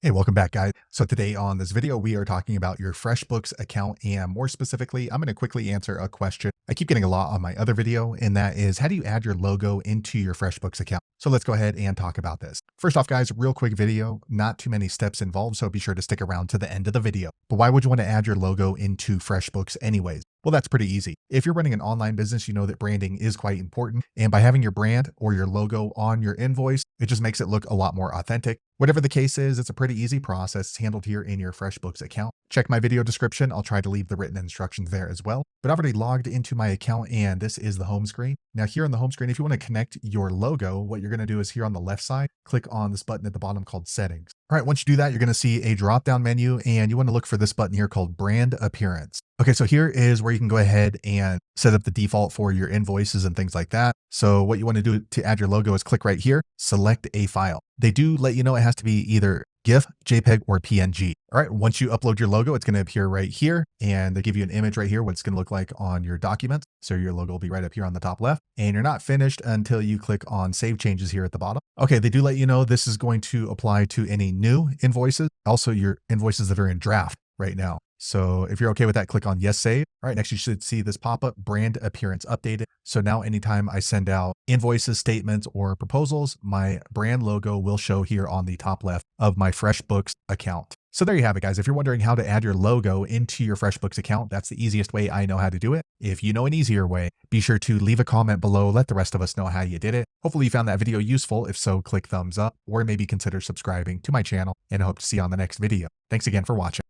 Hey, welcome back, guys. So today on this video, we are talking about your FreshBooks account, and more specifically, I'm going to quickly answer a question I keep getting a lot on my other video, and that is, how do you add your logo into your FreshBooks account? So let's go ahead and talk about this. First off, guys, real quick video, not too many steps involved, so be sure to stick around to the end of the video. But why would you want to add your logo into FreshBooks anyways? Well, that's pretty easy. If you're running an online business, you know that branding is quite important. And by having your brand or your logo on your invoice, it just makes it look a lot more authentic. Whatever the case is, it's a pretty easy process. It's handled here in your FreshBooks account. Check my video description. I'll try to leave the written instructions there as well. But I've already logged into my account and this is the home screen. Now here on the home screen, if you want to connect your logo, what you're going to do is here on the left side, click on this button at the bottom called settings. All right, once you do that, you're going to see a drop-down menu and you want to look for this button here called brand appearance. Okay, so here is where you can go ahead and set up the default for your invoices and things like that. So what you want to do to add your logo is click right here, select a file. They do let you know it has to be either GIF, JPEG, or PNG. All right, once you upload your logo, it's going to appear right here, and they give you an image right here, what it's going to look like on your document. So your logo will be right up here on the top left, and you're not finished until you click on Save Changes here at the bottom. Okay, they do let you know this is going to apply to any new invoices, also your invoices that are in draft right now. So if you're okay with that, click on Yes, Save. All right, next you should see this pop-up, brand appearance updated. So now anytime I send out invoices, statements, or proposals, my brand logo will show here on the top left of my FreshBooks account. So there you have it, guys. If you're wondering how to add your logo into your FreshBooks account, that's the easiest way I know how to do it. If you know an easier way, be sure to leave a comment below. Let the rest of us know how you did it. Hopefully you found that video useful. If so, click thumbs up or maybe consider subscribing to my channel, and I hope to see you on the next video. Thanks again for watching.